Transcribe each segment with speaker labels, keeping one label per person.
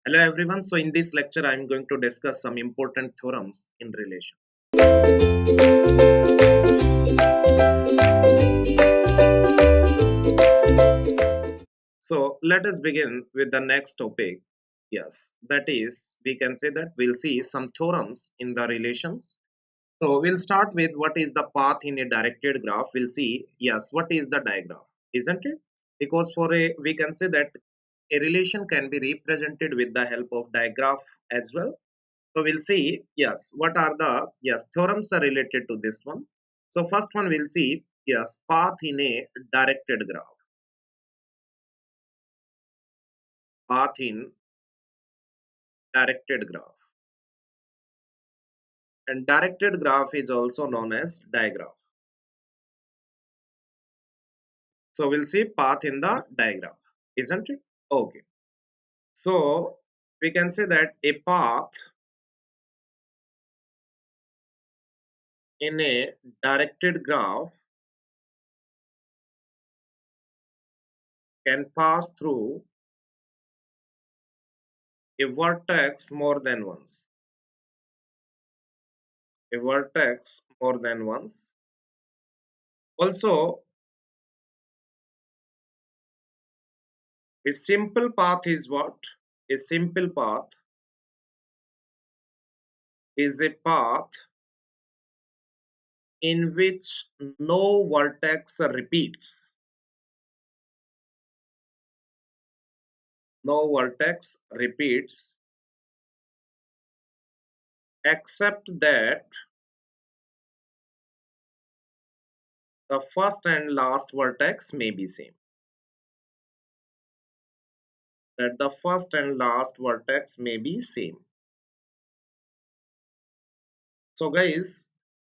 Speaker 1: Hello everyone. So in this lecture I am going to discuss some important theorems in relation. So let us begin with the next topic. Yes, that is we can say that we'll see some theorems in the relations. So we'll start with what is the path in a directed graph. We'll see yes what is the digraph, isn't it? Because for a we can say that a relation can be represented with the help of digraph as well. So we'll see, yes, what are the, yes, theorems are related to this one. So first one we'll see, yes, path in a directed graph. Path in directed graph. And directed graph is also known as digraph. So we'll see path in the digraph, isn't it? Okay. So we can say that a path in a directed graph can pass through a vertex more than once. A vertex more than once. Also, a simple path is what? A simple path is a path in which no vertex repeats. No vertex repeats except that the first and last vertex may be same. That the first and last vertex may be same. So guys,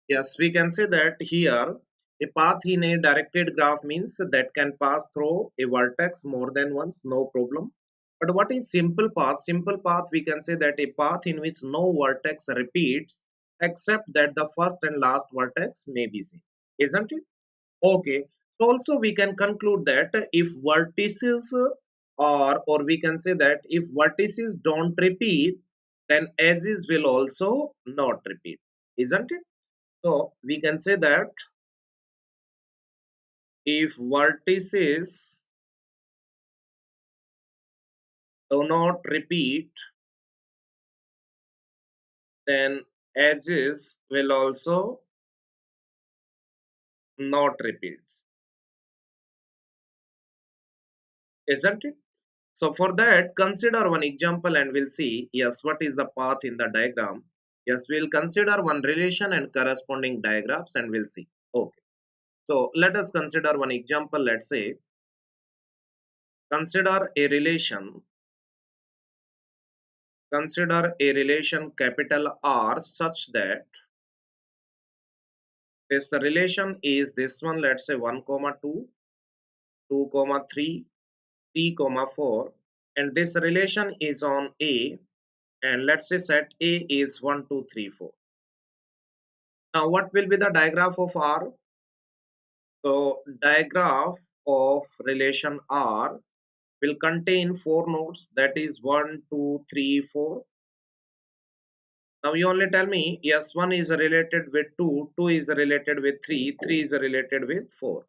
Speaker 1: yes, we can say that here a path in a directed graph means that can pass through a vertex more than once, no problem. But what is simple path? Simple path, we can say that a path in which no vertex repeats except that the first and last vertex may be same, isn't it? Okay. So also we can conclude that if vertices or we can say that if vertices don't repeat, then edges will also not repeat, isn't it? So we can say that if vertices do not repeat, then edges will also not repeat, isn't it? So for that, consider one example and we'll see, yes, what is the path in the diagram. Yes, we'll consider one relation and corresponding diagrams and we'll see. Okay. So let us consider one example. Let's say, consider a relation, consider a relation capital R such that this relation is this one, let's say 1 comma 2, 2 comma 3, 3 comma 4, and this relation is on A, and let's say set A is 1 2 3 4. Now what will be the digraph of R? So digraph of relation R will contain four nodes, that is 1 2 3 4. Now you only tell me, yes, 1 is related with 2, 2 is related with 3, 3 is related with 4,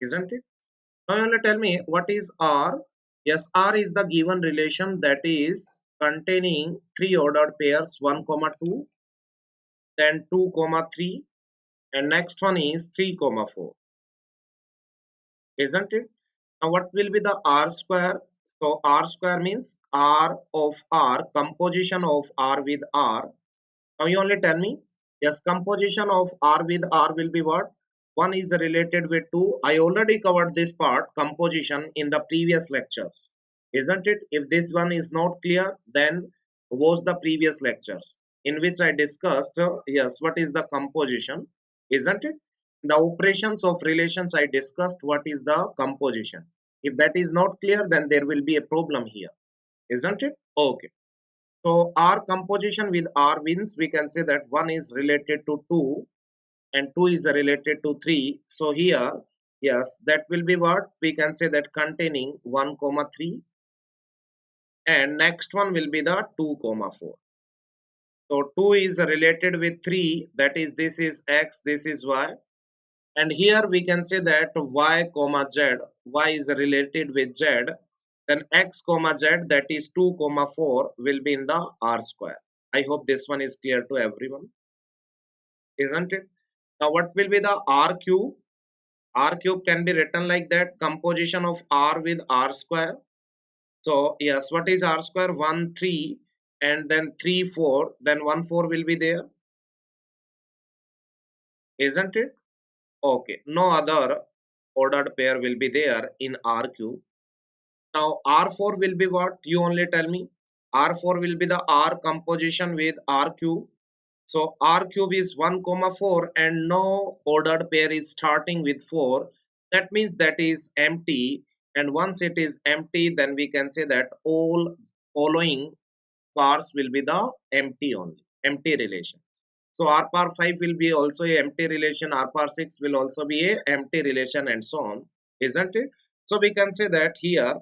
Speaker 1: isn't it? Now you only tell me what is R. Yes, R is the given relation that is containing three ordered pairs 1 comma 2, then 2 comma 3, and next one is 3 comma 4, isn't it? Now what will be the R square? So R square means R of R, composition of R with R. Now you only tell me, yes, composition of R with R will be what? 1 is related with 2. I already covered this part, composition, in the previous lectures, isn't it? If this one is not clear, then watch the previous lectures in which I discussed, yes, what is the composition, isn't it? The operations of relations I discussed what is the composition. If that is not clear, then there will be a problem here, isn't it? Okay. So R composition with R means we can say that 1 is related to 2 and 2 is related to 3. So here, yes, that will be what we can say that containing 1 comma 3 and next one will be the 2 comma 4. So 2 is related with 3, that is this is x, this is y, and here we can say that y comma z, y is related with z, then x comma z, that is 2 comma 4 will be in the r square. I hope this one is clear to everyone, isn't it? Now what will be the r cube? R cube can be written like that, composition of r with r square. So yes, what is r square? 1 3, and then 3 4, then 1 4 will be there, isn't it? Okay, no other ordered pair will be there in r cube. Now R4 will be what? You only tell me. R4 will be the R composition with R cube. So R cube is 1 comma 4 and no ordered pair is starting with 4. That means that is empty, and once it is empty then we can say that all following pairs will be the empty only, empty relation. So R power 5 will be also a empty relation, R power 6 will also be a empty relation, and so on, isn't it? So we can say that here,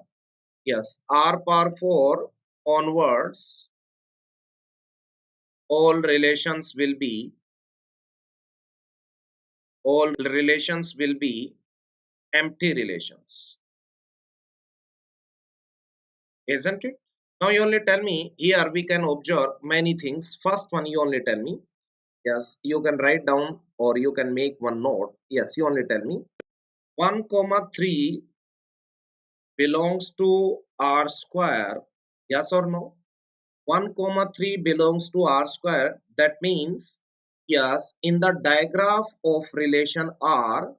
Speaker 1: yes, R power 4 onwards, all relations will be, all relations will be empty relations, isn't it? Now you only tell me, here we can observe many things. First one, you only tell me, yes, you can write down or you can make one note. Yes, you only tell me 1 comma 3 belongs to R square, yes or no? 1 comma 3 belongs to R square. That means, yes, in the diagram of relation R,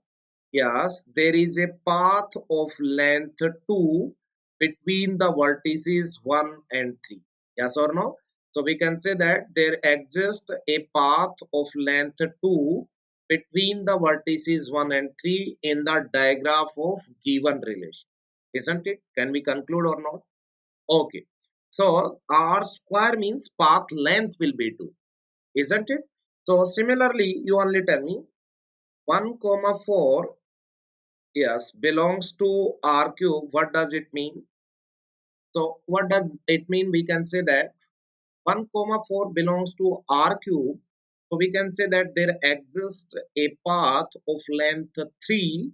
Speaker 1: yes, there is a path of length 2 between the vertices 1 and 3. Yes or no? So we can say that there exists a path of length 2 between the vertices 1 and 3 in the diagram of given relation. Isn't it? Can we conclude or not? Okay. So R square means path length will be 2. Isn't it? So similarly, you only tell me 1 comma 4, yes, belongs to R cube. What does it mean? So what does it mean? We can say that 1 comma 4 belongs to R cube. So we can say that there exists a path of length 3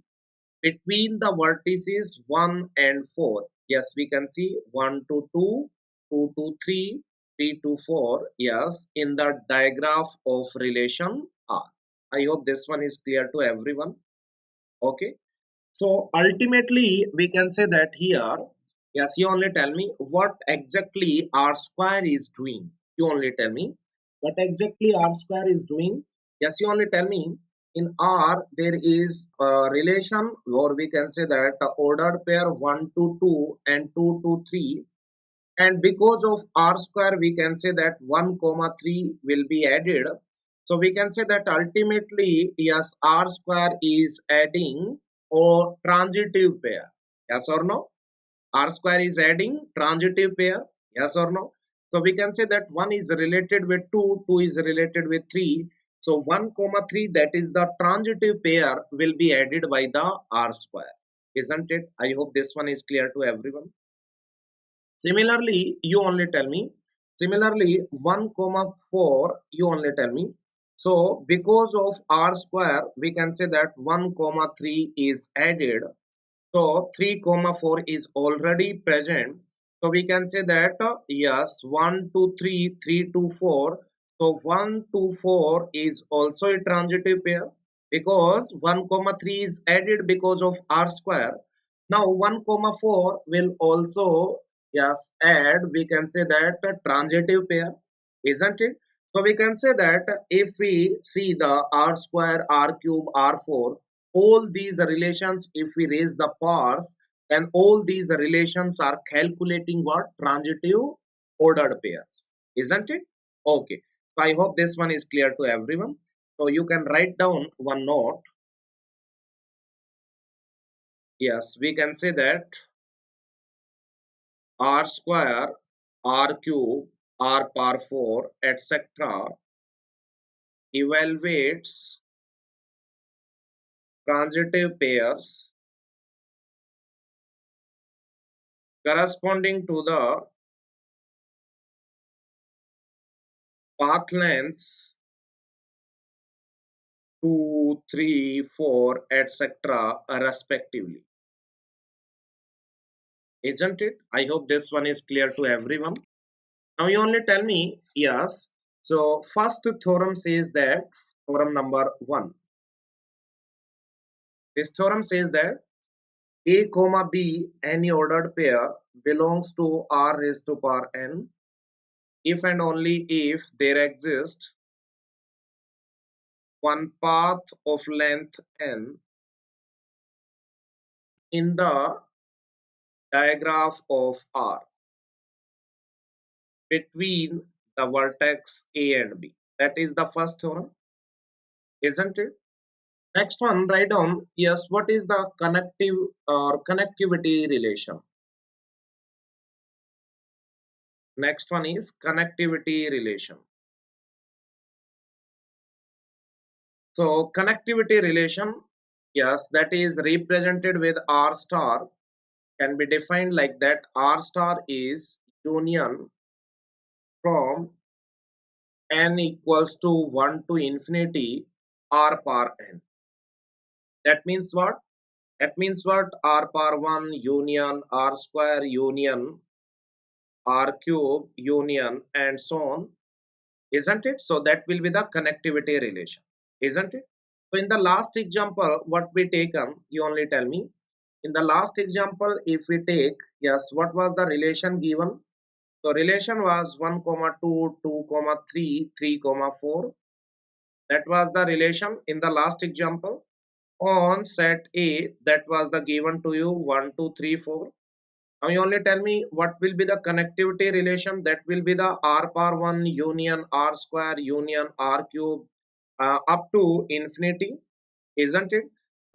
Speaker 1: between the vertices 1 and 4. Yes, we can see 1 to 2, 2 to 3, 3 to 4. Yes, in the diagram of relation R. I hope this one is clear to everyone. Okay. So ultimately, we can say that here, yes, you only tell me what exactly R square is doing. You only tell me what exactly R square is doing. Yes, you only tell me in R there is a relation, or we can say that ordered pair 1 to 2 and 2 to 3. And because of R square, we can say that 1 comma 3 will be added. So we can say that ultimately, yes, R square is adding or transitive pair. Yes or no? R square is adding transitive pair. Yes or no? So we can say that 1 is related with 2, 2 is related with 3. So 1 comma 3, that is the transitive pair, will be added by the R square. Isn't it? I hope this one is clear to everyone. Similarly, you only tell me. Similarly, 1 comma 4, you only tell me. So because of R square, we can say that 1 comma 3 is added. So 3 comma 4 is already present. So we can say that yes, 1 to 3, 3 to 4. So 1 to 4 is also a transitive pair because 1 comma 3 is added because of R square. Now 1 comma 4 will also, yes, add, we can say that transitive pair, isn't it? So we can say that if we see the R square, R cube, R4, all these relations, if we raise the pairs, then all these relations are calculating what? Transitive ordered pairs, isn't it? Okay. So I hope this one is clear to everyone. So you can write down one note. Yes, we can say that R square, R cube, R power 4, etc. evaluates transitive pairs corresponding to the path lengths 2, 3, 4, etc. respectively. Isn't it? I hope this one is clear to everyone. Now you only tell me yes. So first theorem says that, theorem number 1. This theorem says that A comma B, any ordered pair, belongs to R raised to power n if and only if there exists one path of length n in the digraph of R between the vertex A and B. That is the first theorem, isn't it? Next one, write down, yes, what is the connective or connectivity relation? Next one is connectivity relation. So connectivity relation, yes, that is represented with R star, can be defined like that. R star is union from n equals to 1 to infinity R power n. That means what? That means what? R power 1 union R square union R cube union and so on, isn't it? So that will be the connectivity relation, isn't it? So in the last example, what we taken, you only tell me. In the last example, if we take, yes, what was the relation given? So relation was 1 comma 2, 2 comma 3, 3 comma 4. That was the relation in the last example. On set A, that was the given to you 1, 2, 3, 4. Now you only tell me what will be the connectivity relation. That will be the R power 1 union R square union R cube up to infinity, isn't it?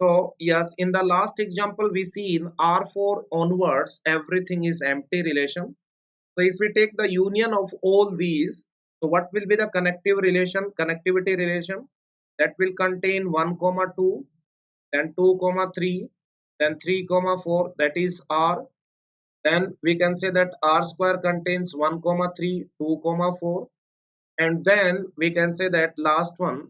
Speaker 1: So yes, in the last example we see in R4 onwards everything is empty relation. So if we take the union of all these, so what will be the connective relation, connectivity relation? That will contain 1 comma 2, then 2 comma 3, then 3 comma 4, that is R. Then we can say that R square contains 1 comma 3, 2 comma 4, and then we can say that last one,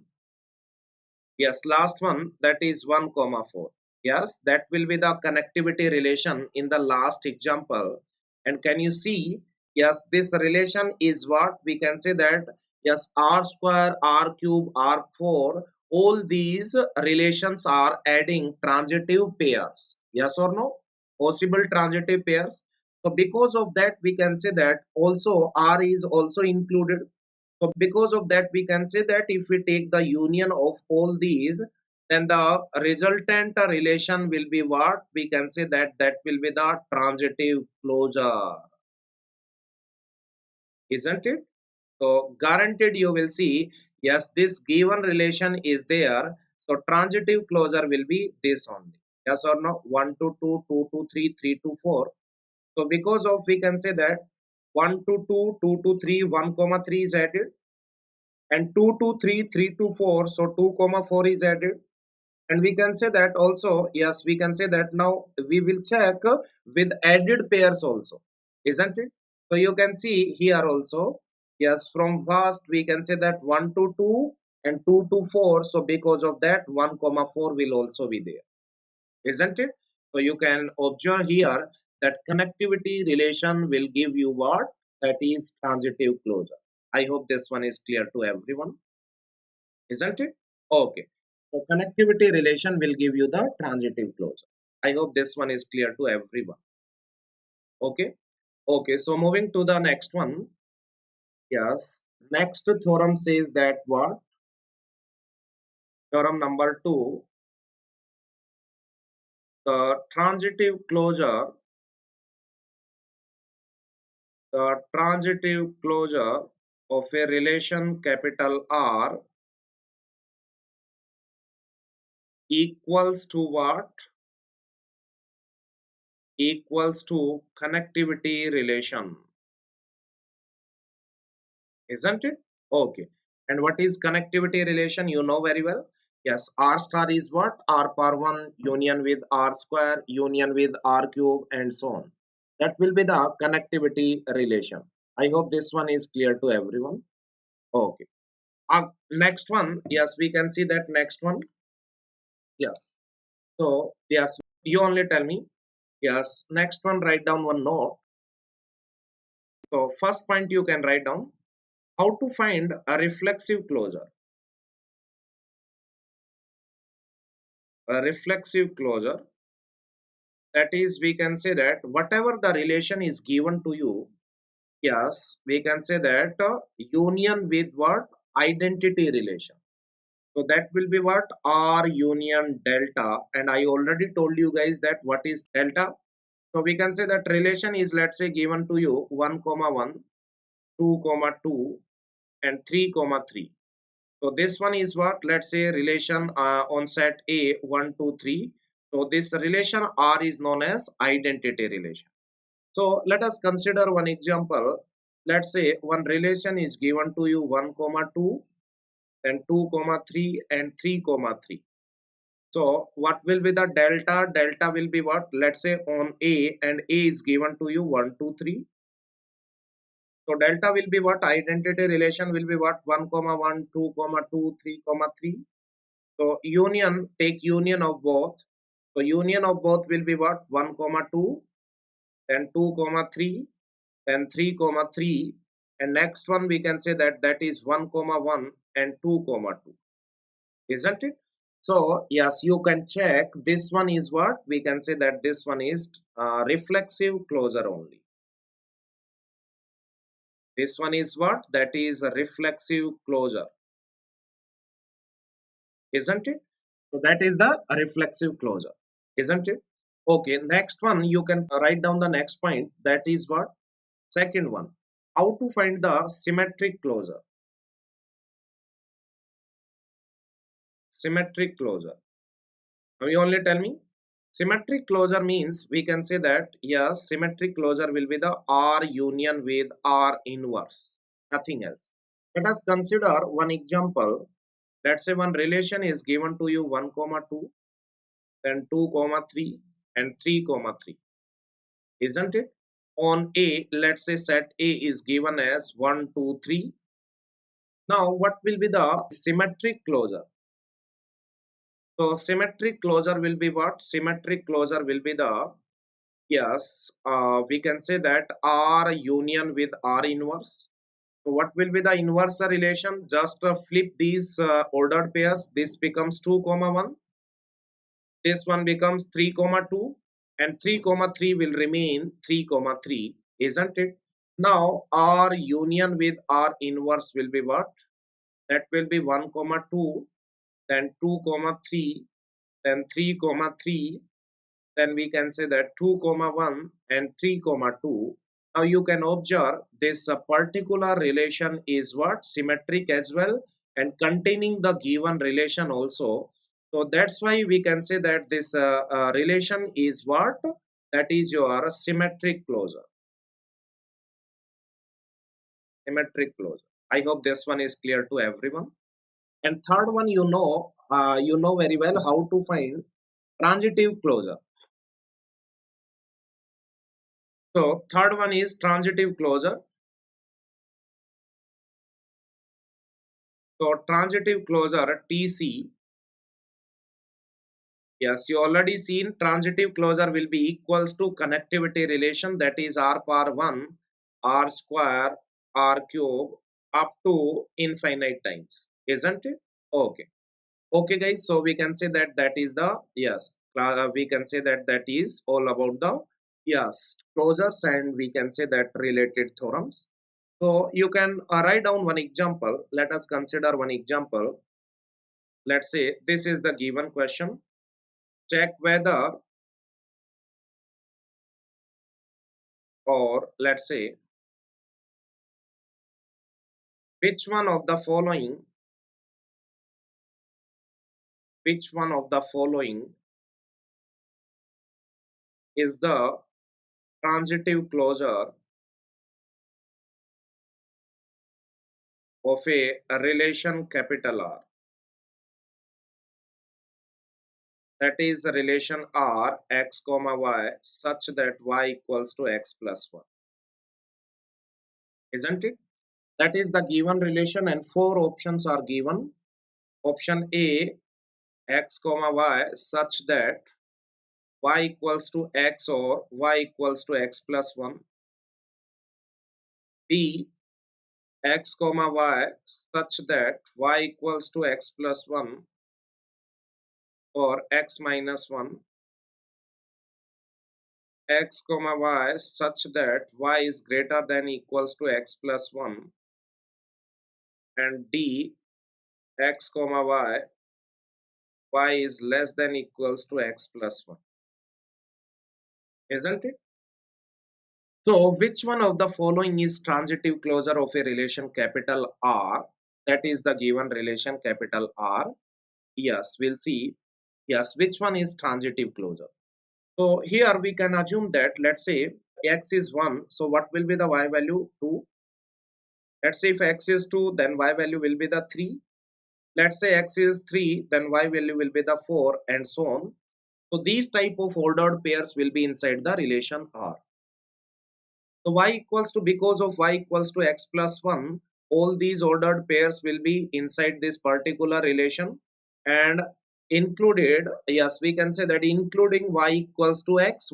Speaker 1: yes, last one, that is 1 comma 4. Yes, that will be the connectivity relation in the last example. And can you see, yes, this relation is what we can say that, yes, R square, R cube, R4, all these relations are adding transitive pairs. Yes or no? Possible transitive pairs. So because of that, we can say that also R is also included. So because of that, we can say that if we take the union of all these, then the resultant relation will be what? We can say that that will be the transitive closure, isn't it? So guaranteed you will see, yes, this given relation is there. So transitive closure will be this only. Yes or no? 1 to 2, 2 to 3, 3 to 4. So because of we can say that 1 to 2, 2 to 3, 1 comma 3 is added, and 2 to 3, 3 to 4, so 2 comma 4 is added. And we can say that also, yes, we can say that now we will check with added pairs also, isn't it? So you can see here also, yes, from first we can say that 1 to 2 and 2 to 4, so because of that 1 comma 4 will also be there, isn't it? So you can observe here that connectivity relation will give you what? That is transitive closure. I hope this one is clear to everyone, isn't it? Okay. So connectivity relation will give you the transitive closure. I hope this one is clear to everyone. Okay. Okay. So moving to the next one. Yes. Next theorem says that what? Theorem number 2. The transitive closure of a relation capital R equals to what? Equals to connectivity relation, isn't it? Okay. And what is connectivity relation? You know very well. Yes, R star is what? R power 1 union with R square, union with R cube, and so on. That will be the connectivity relation. I hope this one is clear to everyone. Okay. Next one, yes, we can see that next one. Yes. So yes, you only tell me. Yes. Next one, write down one note. So first point you can write down how to find a reflexive closure. A reflexive closure, that is, we can say that whatever the relation is given to you, yes, we can say that union with what? Identity relation. So that will be what? R union delta. And I already told you guys that what is delta. So we can say that relation is, let's say, given to you 1 comma 1, 2 comma 2, and 3 comma 3. So this one is what? Let's say relation on set A 1, 2, 3. So this relation R is known as identity relation. So let us consider one example. Let's say one relation is given to you 1 comma 2, then 2 comma 3, and 3 comma 3. So what will be the delta? Delta will be what? Let's say on A, and A is given to you 1, 2, 3. So delta will be what? Identity relation will be what? 1 comma 1, 2 comma 2, 3 comma 3. So union, take union of both. So union of both will be what? 1 comma 2, then 2 comma 3, then 3 comma 3, and next one we can say that that is 1 comma 1 and 2 comma 2, isn't it? So yes, you can check this one is what? We can say that this one is reflexive closure only. This one is what? That is a reflexive closure, isn't it? So that is the reflexive closure, isn't it? Okay, next one you can write down the next point. That is what? Second one. How to find the symmetric closure? Symmetric closure. Now you only tell me. Symmetric closure means we can say that yes, symmetric closure will be the R union with R inverse, nothing else. Let us consider one example. Let's say one relation is given to you 1 comma 2, then 2 comma 3, and 3 comma 3, isn't it? On A, let's say set A is given as 1, 2, 3. Now what will be the symmetric closure? So symmetric closure will be what? Symmetric closure will be the, yes, we can say that R union with R inverse. So what will be the inverse relation? Just flip these ordered pairs. This becomes 2 comma 1. This one becomes 3 comma 2, and 3 comma 3 will remain 3 comma 3, isn't it? Now R union with R inverse will be what? That will be 1 comma 2, then 2 comma 3, then 3 comma 3, then we can say that 2 comma 1 and 3 comma 2. Now you can observe this particular relation is what? Symmetric as well, and containing the given relation also. So that's why we can say that this relation is what? That is your symmetric closure. Symmetric closure. I hope this one is clear to everyone. And third one, you know very well how to find transitive closure. So third one is transitive closure. So transitive closure TC. Yes, you already seen transitive closure will be equals to connectivity relation, that is R power 1, R square, R cube up to infinite times, isn't it? Okay. Okay guys, so we can say that that is the, yes, we can say that that is all about the, yes, closures, and we can say that related theorems. So you can write down one example. Let us consider one example. Let's say this is the given question. Check whether, or let's say which one of the following, which one of the following is the transitive closure of a relation capital R, that is a relation R x comma y such that y equals to x plus 1, isn't it? That is the given relation, and four options are given. Option A, x comma y such that y equals to x or y equals to x plus 1. B, x comma y such that y equals to x plus 1 or x minus 1. X comma y such that y is greater than equals to x plus 1, and D, x comma y is less than equals to x plus 1, isn't it? So which one of the following is transitive closure of a relation capital R? That is the given relation capital R. Yes, we'll see. Yes, which one is transitive closure? So here we can assume that, let's say x is 1, so what will be the y value? 2. Let's say if x is 2, then y value will be the 3. Let's say x is 3, then y value will be the 4, and so on. So these type of ordered pairs will be inside the relation R. So y equals to, because of y equals to x plus 1, all these ordered pairs will be inside this particular relation, and included, yes, we can say that including y equals to x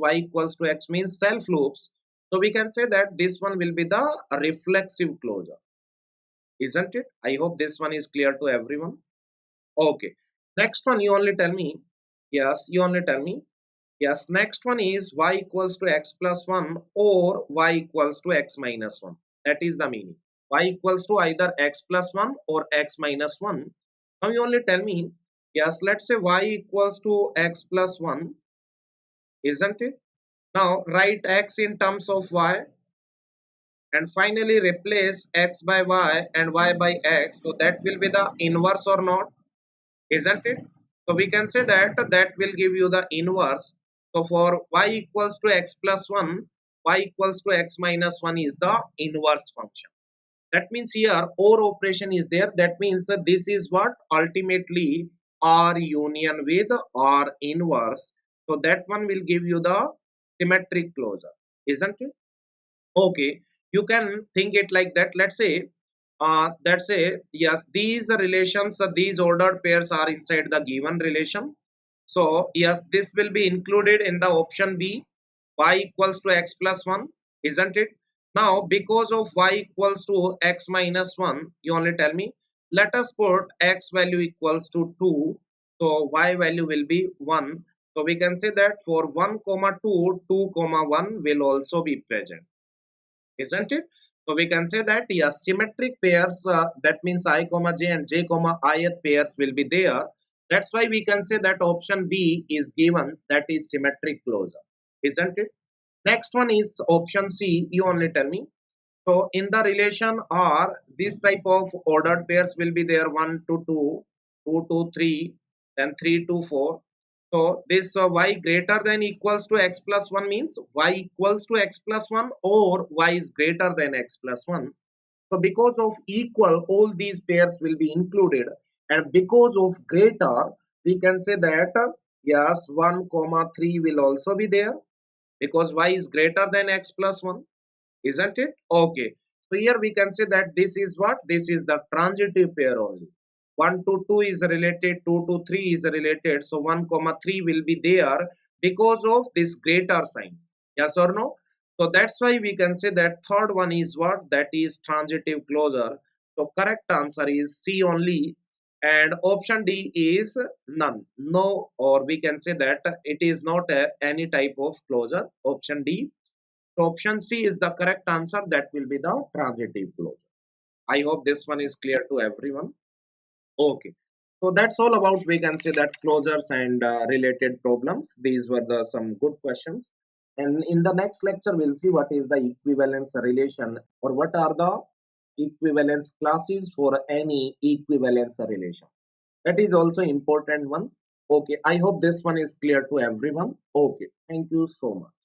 Speaker 1: means self loops. So we can say that this one will be the reflexive closure, isn't it? I hope this one is clear to everyone. Okay. Next one, you only tell me. Yes, you only tell me. Yes, next one is y equals to x plus 1 or y equals to x minus 1. That is the meaning. Y equals to either x plus 1 or x minus 1. Now you only tell me, yes, let's say y equals to x plus 1, isn't it? Now write x in terms of y and finally replace x by y and y by x. So that will be the inverse or not, isn't it? So we can say that that will give you the inverse. So for y equals to x plus 1, y equals to x minus 1 is the inverse function. That means here OR operation is there. That means this is what ultimately R union with R inverse. So that one will give you the symmetric closure, isn't it? Okay, you can think it like that. Let's say yes, these relations, these ordered pairs are inside the given relation. So yes, this will be included in the option B, y equals to x plus 1, isn't it? Now because of y equals to x minus 1, you only tell me, let us put x value equals to 2, so y value will be 1. So we can say that for 1 comma 2, 2 comma 1 will also be present, isn't it? So we can say that yes, symmetric pairs, that means I comma j and j comma ith pairs will be there. That's why we can say that option B is given, that is symmetric closure, isn't it? Next one is option C. You only tell me. So in the relation R, this type of ordered pairs will be there: 1 to 2, 2 to 3, then 3 to 4. So this y greater than equals to x plus 1 means y equals to x plus 1 or y is greater than x plus 1. So because of equal, all these pairs will be included, and because of greater, we can say that yes, 1 comma 3 will also be there because y is greater than x plus 1, isn't it? Okay, so here we can say that this is what, this is the transitive pair only. 1 to 2 is related, 2 to 3 is related, so 1 comma 3 will be there because of this greater sign, yes or no? So that's why we can say that third one is what, that is transitive closure. So correct answer is C only, and option D is none, no, or we can say that it is not any type of closure, option D. So option C is the correct answer. That will be the transitive closure. I hope this one is clear to everyone. Okay. So that's all about, we can say that, closures and related problems. These were the some good questions. And in the next lecture, we'll see what is the equivalence relation, or what are the equivalence classes for any equivalence relation. That is also important one. Okay. I hope this one is clear to everyone. Okay. Thank you so much.